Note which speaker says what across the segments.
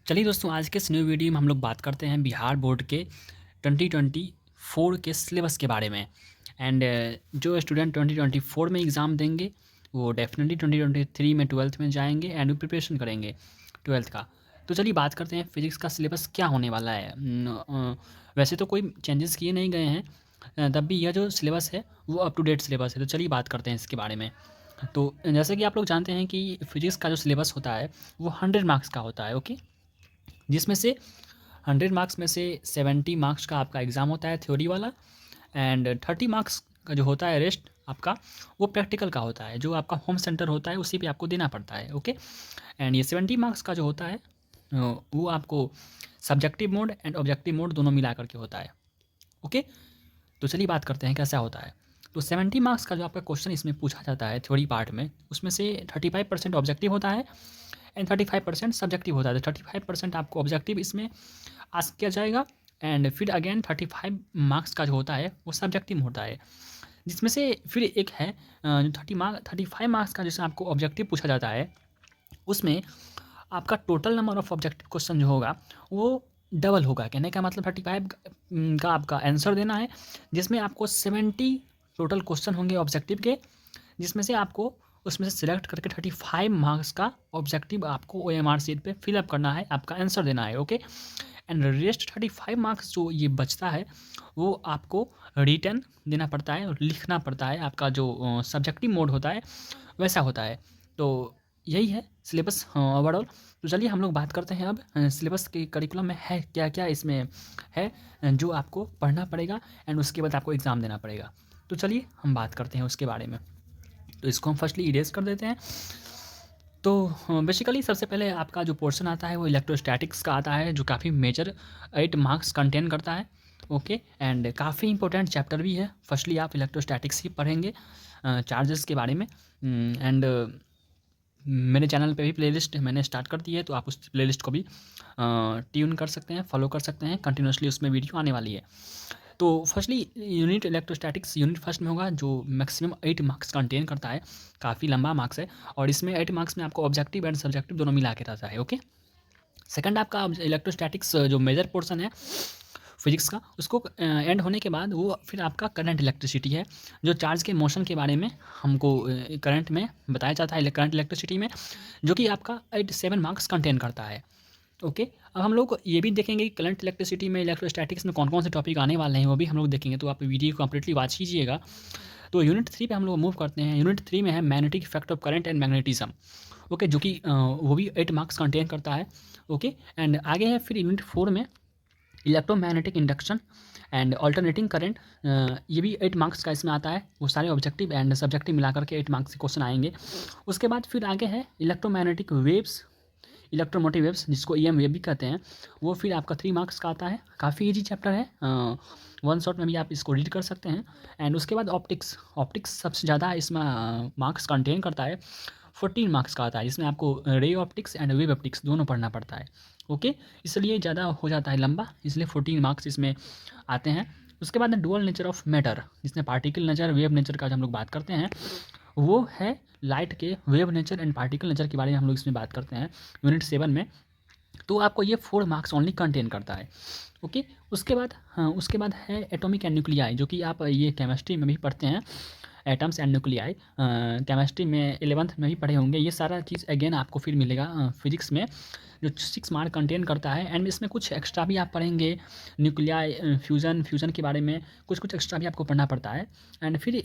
Speaker 1: चलिए दोस्तों, आज के इस न्यू वीडियो में हम लोग बात करते हैं बिहार बोर्ड के 2024 के सिलेबस के बारे में। एंड जो स्टूडेंट 2024 में एग्ज़ाम देंगे वो डेफिनेटली 2023 में ट्वेल्थ में जाएंगे एंड प्रिपरेशन करेंगे ट्वेल्थ का। तो चलिए बात करते हैं फिजिक्स का सिलेबस क्या होने वाला है। वैसे तो कोई चेंजेस किए नहीं गए हैं, तब भी यह जो सिलेबस है वो अप टू डेट सिलेबस है। तो चलिए बात करते हैं इसके बारे में। तो जैसे कि आप लोग जानते हैं कि फिजिक्स का जो सिलेबस होता है वो 100 मार्क्स का होता है। ओके, जिसमें से 100 मार्क्स में से 70 मार्क्स का आपका एग्ज़ाम होता है थ्योरी वाला, एंड 30 मार्क्स का जो होता है रेस्ट आपका वो प्रैक्टिकल का होता है, जो आपका होम सेंटर होता है उसी पे आपको देना पड़ता है। ओके, एंड ये 70 मार्क्स का जो होता है वो आपको subjective mode and objective mode दोनों मिला करके होता है। ओके, तो चलिए बात करते हैं कैसा होता है। तो 70 मार्क्स का जो आपका क्वेश्चन इसमें पूछा जाता है थ्योरी पार्ट में, उसमें से 35% ऑब्जेक्टिव होता है एंड 35% सब्जेक्टिव होता है। 35% आपको ऑब्जेक्टिव इसमें आस्क किया जाएगा, एंड फिर अगेन 35 मार्क्स का जो होता है वो सब्जेक्टिव होता है, जिसमें से फिर एक है जो 35 मार्क्स का जैसे आपको ऑब्जेक्टिव पूछा जाता है, उसमें आपका total number of objective question जो होगा वो डबल होगा। कहने का मतलब 35 का आपका आंसर देना है, जिसमें आपको 70 टोटल क्वेश्चन होंगे ऑब्जेक्टिव के, जिसमें से आपको उसमें से सिलेक्ट करके 35 मार्क्स का ऑब्जेक्टिव आपको OMR शीट पे फिलअप करना है, आपका आंसर देना है। ओके, एंड रेस्ट 35 मार्क्स जो ये बचता है वो आपको रिटर्न देना पड़ता है और लिखना पड़ता है। आपका जो सब्जेक्टिव मोड होता है वैसा होता है। तो यही है सिलेबस ओवरऑल। तो चलिए हम लोग बात करते हैं अब सिलेबस के करिकुलम में है क्या क्या इसमें है जो आपको पढ़ना पड़ेगा एंड उसके बाद आपको एग्ज़ाम देना पड़ेगा। तो चलिए हम बात करते हैं उसके बारे में। तो इसको हम फर्स्टली इरेज कर देते हैं। तो बेसिकली सबसे पहले आपका जो पोर्शन आता है वो इलेक्ट्रोस्टैटिक्स का आता है, जो काफ़ी मेजर 8 मार्क्स कंटेन करता है। ओके, एंड काफ़ी इंपॉर्टेंट चैप्टर भी है। फर्स्टली आप इलेक्ट्रोस्टैटिक्स ही पढ़ेंगे, चार्जेस के बारे में। एंड मेरे चैनल पे भी प्लेलिस्ट मैंने स्टार्ट कर दी है, तो आप उस प्लेलिस्ट को भी ट्यून कर सकते हैं, फॉलो कर सकते हैं। कंटिन्यूसली उसमें वीडियो आने वाली है। तो firstly unit electrostatics unit first में होगा, जो मैक्सिमम 8 मार्क्स कंटेन करता है। काफ़ी लंबा मार्क्स है, और इसमें 8 मार्क्स में आपको ऑब्जेक्टिव एंड सब्जेक्टिव दोनों मिला के रहता है। ओके, सेकंड आपका इलेक्ट्रोस्टैटिक्स जो मेजर पोर्शन है फिजिक्स का, उसको एंड होने के बाद वो फिर आपका करंट इलेक्ट्रिसिटी है, जो चार्ज के मोशन के बारे में हमको करंट में बताया जाता है, करंट इलेक्ट्रिसिटी में, जो कि आपका 87 मार्क्स कंटेन करता है। ओके, अब हम लोग ये भी देखेंगे कि करंट इलेक्ट्रिसिटी में इलेक्ट्रोस्टैटिक्स में कौन कौन से टॉपिक आने वाले हैं, वो भी हम लोग देखेंगे। तो आप वीडियो को कंप्लीटली वॉच कीजिएगा। तो यूनिट 3 पे हम लोग मूव करते हैं। यूनिट 3 में है magnetic effect of current and magnetism. Okay, जो कि वो भी 8 मार्क्स कंटेन करता है। ओके, एंड आगे है फिर यूनिट 4 में electromagnetic induction and alternating current. ये भी 8 मार्क्स का इसमें आता है। वो सारे ऑब्जेक्टिव एंड सब्जेक्टिव मिलाकर के 8 मार्क्स के क्वेश्चन आएंगे। उसके बाद फिर आगे है इलेक्ट्रोमैग्नेटिक वेव्स, इलेक्ट्रोमोटिव वेव्स, जिसको EM वेव भी कहते हैं। वो फिर आपका 3 मार्क्स का आता है। काफ़ी ईजी चैप्टर है, वन शॉट में भी आप इसको रीड कर सकते हैं। एंड उसके बाद ऑप्टिक्स, ऑप्टिक्स सबसे ज़्यादा इसमें मार्क्स कंटेन करता है। 14 मार्क्स का आता है, जिसमें आपको ray optics and wave optics दोनों पढ़ना पड़ता है। ओके, इसलिए ज़्यादा हो जाता है लंबा, इसलिए 14 मार्क्स इसमें आते हैं। उसके बाद डुअल नेचर ऑफ मैटर, जिसमें पार्टिकल नेचर वेव नेचर का हम लोग बात करते हैं, वो है लाइट के wave nature and particle nature के बारे में हम लोग इसमें बात करते हैं यूनिट 7 में। तो आपको ये 4 मार्क्स ओनली कंटेन करता है। ओके, उसके बाद हाँ, उसके बाद है एटॉमिक एंड न्यूक्लियाई, जो कि आप ये केमिस्ट्री में भी पढ़ते हैं। एटम्स एंड न्यूक्लियाई केमिस्ट्री में 11th में भी पढ़े होंगे। ये सारा चीज़ अगेन आपको फिर मिलेगा फिजिक्स में, जो 6 मार्क कंटेन करता है। एंड इसमें कुछ एक्स्ट्रा भी आप पढ़ेंगे, न्यूक्लियाई फ्यूज़न के बारे में कुछ एक्स्ट्रा भी आपको पढ़ना पड़ता है। एंड फिर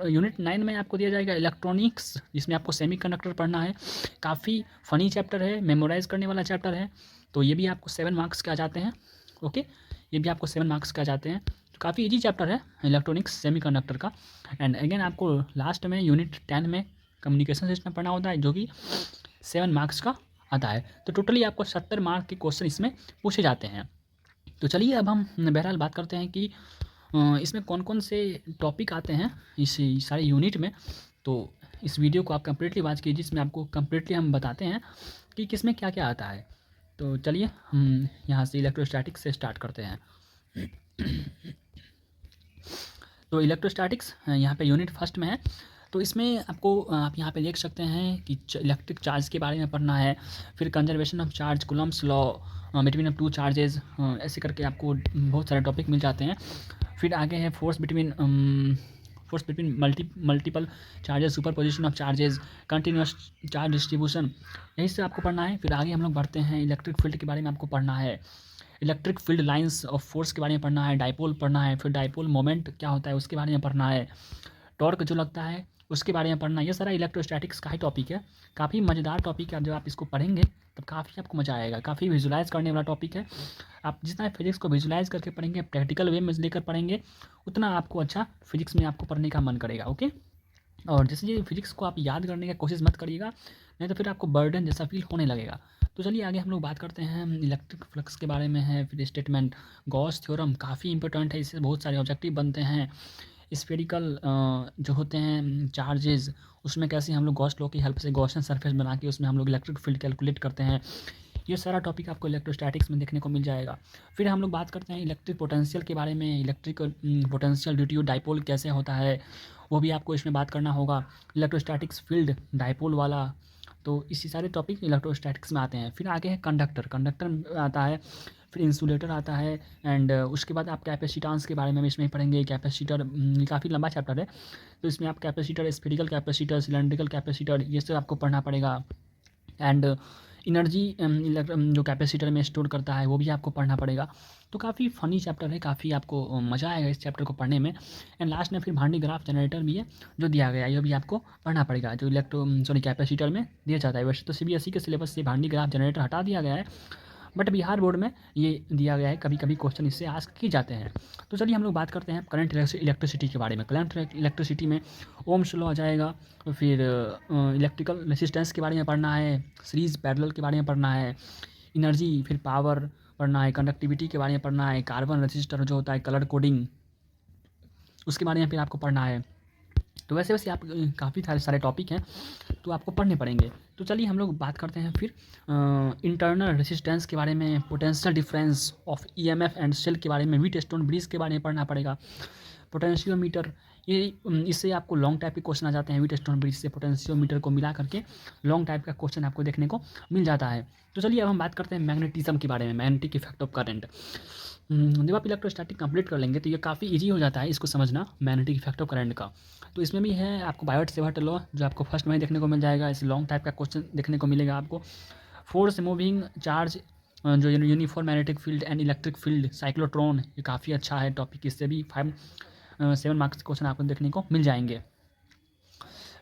Speaker 1: यूनिट 9 में आपको दिया जाएगा इलेक्ट्रॉनिक्स, जिसमें आपको सेमीकंडक्टर पढ़ना है। काफ़ी फ़नी चैप्टर है, मेमोराइज़ करने वाला चैप्टर है। तो ये भी आपको 7 मार्क्स के आ जाते हैं। ओके, ये भी आपको 7 मार्क्स के आ जाते हैं। तो काफ़ी ईजी चैप्टर है इलेक्ट्रॉनिक्स सेमीकंडक्टर का। एंड अगेन आपको लास्ट में यूनिट 10 में कम्युनिकेशन सिस्टम पढ़ना होता है, जो कि 7 मार्क्स का आता है। तो टोटली आपको 70 मार्क के क्वेश्चन इसमें पूछे जाते हैं। तो चलिए अब हम बहरहाल बात करते हैं कि इसमें कौन कौन से टॉपिक आते हैं इस सारे यूनिट में। तो इस वीडियो को आप कम्प्लीटली वॉच कीजिए, जिसमें आपको कम्प्लीटली हम बताते हैं कि किसमें क्या क्या आता है। तो चलिए हम यहाँ से इलेक्ट्रोस्टैटिक्स से स्टार्ट करते हैं। तो इलेक्ट्रोस्टैटिक्स यहाँ पे यूनिट फर्स्ट में है तो इसमें आपको आप यहाँ पे देख सकते हैं कि इलेक्ट्रिक चार्ज के बारे में पढ़ना है, फिर conservation of charge, Coulomb's law between two charges, ऐसे करके आपको बहुत सारे टॉपिक मिल जाते हैं। फिर आगे है force between multiple charges, super position of charges, continuous charge distribution, यही से आपको पढ़ना है। फिर आगे हम लोग बढ़ते हैं, इलेक्ट्रिक फील्ड के बारे में आपको पढ़ना है, electric field lines of force के बारे में पढ़ना है, डाइपोल पढ़ना है, फिर डाइपोल मोमेंट क्या होता है उसके बारे में पढ़ना है, टॉर्क जो लगता है उसके बारे में पढ़ना है। ये सारा इलेक्ट्रोस्टैटिक्स का ही टॉपिक है, काफ़ी मज़ेदार टॉपिक है। जब आप इसको पढ़ेंगे तब काफ़ी आपको मज़ा आएगा, काफ़ी विजुलाइज़ करने वाला टॉपिक है। आप जितना फिजिक्स को विजुलाइज़ करके पढ़ेंगे, प्रैक्टिकल वे में लेकर पढ़ेंगे, उतना आपको अच्छा फिजिक्स में आपको पढ़ने का मन करेगा। ओके, और जैसे ये फिजिक्स को आप याद करने की कोशिश मत करिएगा, नहीं तो फिर आपको बर्डन जैसा फील होने लगेगा। तो चलिए आगे हम लोग बात करते हैं इलेक्ट्रिक फ्लक्स के बारे में है, फिर स्टेटमेंट, गॉस थ्योरम काफ़ी इंपॉर्टेंट है, इससे बहुत सारे ऑब्जेक्टिव बनते हैं। स्फेरिकल जो होते हैं चार्जेस, उसमें कैसे हम लोग गॉस लॉ की हेल्प से गॉसियन सरफेस बना के उसमें हम लोग इलेक्ट्रिक फील्ड कैलकुलेट करते हैं। ये सारा टॉपिक आपको इलेक्ट्रोस्टैटिक्स में देखने को मिल जाएगा। फिर हम लोग बात करते हैं इलेक्ट्रिक पोटेंशियल के बारे में, electric potential due to dipole कैसे होता है, वो भी आपको इसमें बात करना होगा। इलेक्ट्रोस्टैटिक्स फील्ड डाइपोल वाला, तो इसी सारे टॉपिक इलेक्ट्रोस्टैटिक्स में आते हैं। फिर आगे है कंडक्टर, कंडक्टर आता है, फिर इंसुलेटर आता है, एंड उसके बाद आप कैपेसिटेंस के बारे में भी इसमें ही पढ़ेंगे। कैपेसिटर काफ़ी लंबा चैप्टर है, तो इसमें आप capacitor, spherical capacitor, cylindrical capacitor, ये सब आपको पढ़ना पड़ेगा। एंड एनर्जी जो कैपेसिटर में स्टोर करता है वो भी आपको पढ़ना पड़ेगा। तो काफ़ी फ़नी चैप्टर है, काफ़ी आपको मज़ा आएगा इस चैप्टर को पढ़ने में। एंड लास्ट में फिर भांडी ग्राफ जनरेटर भी है जो दिया गया है, ये भी आपको पढ़ना पड़ेगा, जो कैपेसिटर में दिया जाता है। वैसे तो सीबीएसई के सिलेबस से भांडी ग्राफ जनरेटर हटा दिया गया है, बट बिहार बोर्ड में ये दिया गया है, कभी कभी क्वेश्चन इससे आस्क किए जाते हैं। तो चलिए हम लोग बात करते हैं करंट इलेक्ट्रिसिटी के बारे में। करंट इलेक्ट्रिसिटी में ओम्स लॉ आ जाएगा, फिर इलेक्ट्रिकल रेसिस्टेंस के बारे में पढ़ना है, सीरीज पैरेलल के बारे में पढ़ना है, एनर्जी, फिर पावर पढ़ना है, कंडक्टिविटी के बारे में पढ़ना है, कार्बन रजिस्टर जो होता है, कलर कोडिंग, उसके बारे में फिर आपको पढ़ना है। तो वैसे वैसे आप काफ़ी सारे टॉपिक हैं, तो आपको पढ़ने पड़ेंगे। तो चलिए हम लोग बात करते हैं फिर इंटरनल रेसिस्टेंस के बारे में, potential difference of EMF and cell के बारे में, व्हीटस्टोन ब्रिज के बारे में पढ़ना पड़ेगा, पोटेंशियोमीटर, ये इससे आपको लॉन्ग टाइप के क्वेश्चन आ जाते हैं। व्हीटस्टोन ब्रिज से पोटेंशियोमीटर को मिला करके लॉन्ग टाइप का क्वेश्चन आपको देखने को मिल जाता है। तो चलिए अब हम बात करते हैं मैग्नेटिज्म के बारे में, मैग्नेटिक इफेक्ट ऑफ करंट। जब आप इलेक्ट्रोस्टैटिक कंप्लीट कर लेंगे तो ये काफ़ी इजी हो जाता है इसको समझना, मैग्नेटिक इफेक्ट ऑफ करंट का। तो इसमें भी है आपको बायोट-सेवर्ट लॉ, जो आपको फर्स्ट में ही देखने को मिल जाएगा। इस लॉन्ग टाइप का क्वेश्चन देखने को मिलेगा आपको। फोर्स मूविंग चार्ज, जो uniform magnetic field and electric field, cyclotron, ये काफ़ी अच्छा है टॉपिक, इससे भी 7 मार्क्स क्वेश्चन आपको देखने को मिल जाएंगे।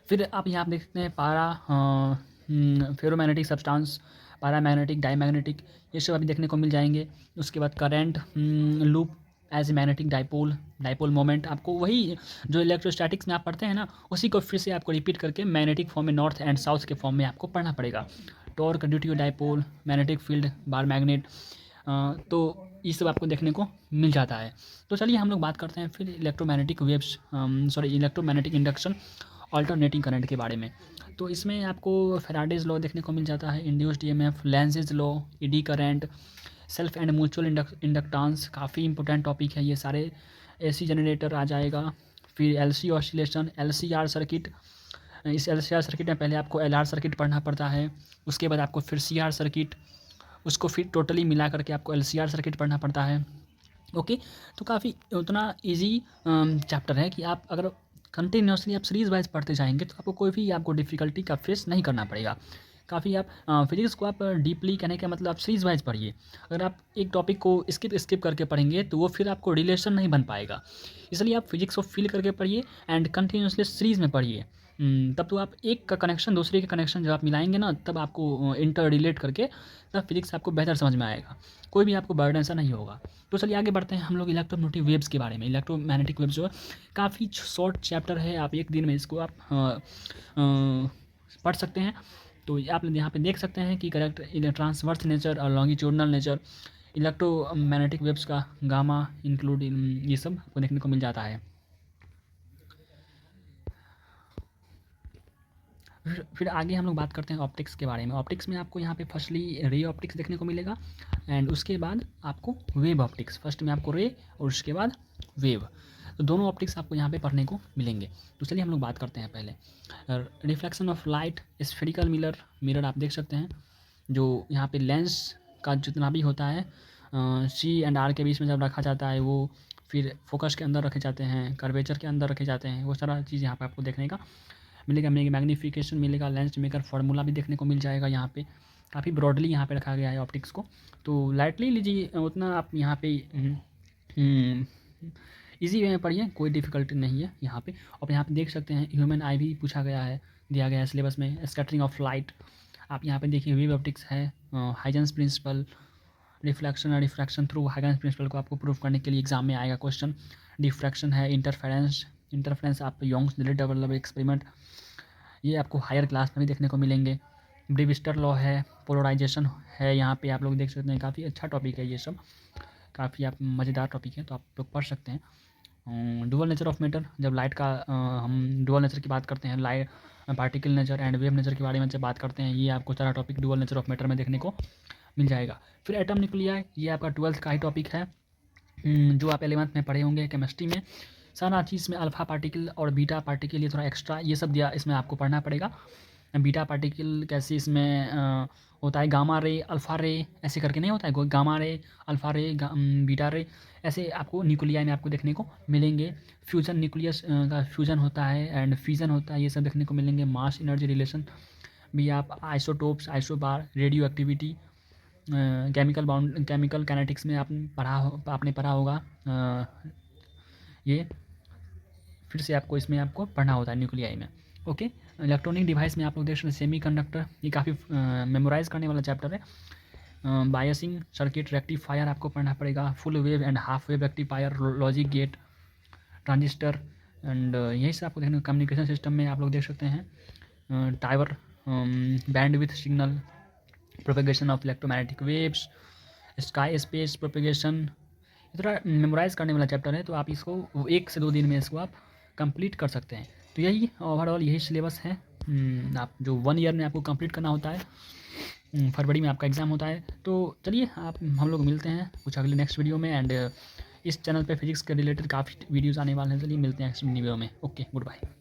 Speaker 1: फिर आप यहाँ देख सकते हैं फेरोमैग्नेटिक सब्सटेंस, पैरामैग्नेटिक, डायमैग्नेटिक, ये सब अभी देखने को मिल जाएंगे। उसके बाद current loop as a magnetic dipole, dipole moment, आपको वही जो इलेक्ट्रोस्टैटिक्स में आप पढ़ते हैं ना, उसी को फिर से आपको रिपीट करके मैग्नेटिक फॉर्म में, नॉर्थ एंड साउथ के फॉर्म में आपको पढ़ना पड़ेगा। Torque due to dipole, magnetic field, bar magnet, तो ये सब आपको देखने को मिल जाता है। तो चलिए हम लोग बात करते हैं फिर इलेक्ट्रोमैग्नेटिक इंडक्शन, अल्टरनेटिंग करंट के बारे में। तो इसमें आपको फैराडेज लॉ देखने को मिल जाता है, induced EMF, Lenz's law, eddy current, self and mutual inductance, काफ़ी इंपॉर्टेंट टॉपिक है ये सारे। एसी जनरेटर आ जाएगा, फिर एलसी ऑसिलेशन, एलसीआर सर्किट, इस एलसीआर सर्किट में पहले आपको एलआर सर्किट पढ़ना पड़ता है, उसके बाद आपको फिर सीआर सर्किट, उसको फिर टोटली मिला करके आपको एलसीआर सर्किट पढ़ना पड़ता है। ओके, तो काफ़ी उतना ईजी चैप्टर है कि आप अगर कंटिन्यूसली आप सीरीज़ वाइज पढ़ते जाएंगे तो आपको कोई भी आपको डिफ़िकल्टी का फेस नहीं करना पड़ेगा। काफ़ी आप फिजिक्स को आप डीपली, कहने का मतलब आप सीरीज़ वाइज पढ़िए। अगर आप एक टॉपिक को स्किप करके पढ़ेंगे तो वो फिर आपको रिलेशन नहीं बन पाएगा। इसलिए आप फिजिक्स को फील करके पढ़िए एंड कंटिन्यूसली सीरीज़ में पढ़िए। तब तो आप एक का कनेक्शन दूसरे के कनेक्शन जब आप मिलाएंगे ना, तब आपको इंटर रिलेट करके तब फिजिक्स आपको बेहतर समझ में आएगा, कोई भी आपको बर्डन ऐसा नहीं होगा। तो चलिए आगे बढ़ते हैं हम लोग इलेक्ट्रोमैग्नेटिक वेव्स के बारे में। इलेक्ट्रोमैग्नेटिक वेव्स जो है काफ़ी शॉर्ट चैप्टर है, आप एक दिन में इसको आप पढ़ सकते हैं। तो आप यहाँ पे देख सकते हैं कि करेक्ट ट्रांसवर्स नेचर और लॉन्गिट्यूडनल नेचर, इलेक्ट्रोमैग्नेटिक वेव्स का गामा इंक्लूड, ये सब आपको देखने को मिल जाता है। फिर आगे हम लोग बात करते हैं ऑप्टिक्स के बारे में। ऑप्टिक्स में आपको यहाँ पे फर्स्टली रे ऑप्टिक्स देखने को मिलेगा, एंड उसके बाद आपको वेव ऑप्टिक्स, फर्स्ट में आपको रे और उसके बाद वेव। तो दोनों ऑप्टिक्स आपको यहाँ पे पढ़ने को मिलेंगे। तो चलिए हम लोग बात करते हैं पहले reflection of light, spherical mirror आप देख सकते हैं, जो यहाँ पे लेंस का जितना भी होता है सी एंड आर के बीच में जब रखा जाता है, वो फिर फोकस के अंदर रखे जाते हैं, कर्वेचर के अंदर रखे जाते हैं, वो सारा चीज़ यहाँ पे आपको देखने का मिलेगा। मैग्नीफिकेशन मिलेगा, लेंस मेकर फार्मूला भी देखने को मिल जाएगा। यहाँ पे काफ़ी ब्रॉडली यहाँ पे रखा गया है ऑप्टिक्स को, तो लाइटली लीजिए, उतना आप यहाँ पे इजी वे में पढ़िए, कोई डिफ़िकल्टी नहीं है यहाँ पे। और यहाँ पे देख सकते हैं ह्यूमन आई भी पूछा गया है, दिया गया है सिलेबस में। स्कैटरिंग ऑफ लाइट आप यहाँ पे देखिए, वेव ऑप्टिक्स है, हाइजेंस प्रिंसिपल, रिफ्लेक्शन और रिफ्रैक्शन थ्रू हाइजेंस प्रिंसिपल को आपको प्रूव करने के लिए एग्जाम में आएगा क्वेश्चन। डिफ्रैक्शन है, इंटरफेरेंस आप यंग्स डबल एक्सपेरिमेंट, ये आपको हायर क्लास में भी देखने को मिलेंगे। ब्रेविस्टर लॉ है, पोलराइजेशन है, यहाँ पे आप लोग देख सकते हैं, काफ़ी अच्छा टॉपिक है ये सब, काफ़ी आप मज़ेदार टॉपिक है, तो आप लोग पढ़ सकते हैं। डुअल नेचर ऑफ मैटर, जब लाइट का हम डुअल नेचर की बात करते हैं, light particle nature and wave nature के बारे में जब बात करते हैं, ये आपको सारा topic dual nature of matter में देखने को मिल जाएगा। फिर एटम न्यूक्लियाई, ये आपका 12th का ही टॉपिक है, जो आप 11th में पढ़े होंगे केमिस्ट्री में। सारा चीज़ में अल्फ़ा पार्टिकल और बीटा पार्टिकल, ये थोड़ा एक्स्ट्रा ये सब दिया, इसमें आपको पढ़ना पड़ेगा। बीटा पार्टिकल कैसे इसमें होता है, गामा रे, अल्फ़ा रे, ऐसे करके नहीं होता है, गामा रे, अल्फ़ा रे, बीटा रे, ऐसे आपको न्यूक्लियाई में आपको देखने को मिलेंगे। फ्यूजन, न्यूक्लियस का फ्यूजन होता है एंड फिजन होता है, ये सब देखने को मिलेंगे। मास एनर्जी रिलेशन भी आप, isotopes, isobar, radio activity, chemical kinetics में आपने पढ़ा होगा। ये फिर से आपको इसमें आपको पढ़ना होता है न्यूक्लियाई में। ओके, इलेक्ट्रॉनिक डिवाइस में आप लोग देख सकते हैं सेमी कंडक्टर, ये काफ़ी मेमोराइज करने वाला चैप्टर है। बायसिंग सर्किट, रेक्टिफायर आपको पढ़ना पड़ेगा, full wave and half wave rectifier, logic gate, transistor and यही से आपको देखने को। कम्युनिकेशन सिस्टम में आप लोग देख सकते हैं tower, bandwidth signal, propagation of electromagnetic waves, sky space propagation, ये थोड़ा मेमोराइज़ करने वाला चैप्टर है, तो आप इसको 1 से 2 दिन में इसको आप कंप्लीट कर सकते हैं। तो यही ओवरऑल यही सिलेबस है, आप जो 1 ईयर में आपको कंप्लीट करना होता है। फरवरी में आपका एग्ज़ाम होता है। तो चलिए हम लोग मिलते हैं कुछ अगले नेक्स्ट वीडियो में, एंड इस चैनल पे फिजिक्स के रिलेटेड काफ़ी वीडियोज़ आने वाले हैं। चलिए मिलते हैं नेक्स्ट वीडियो में। Okay, good bye.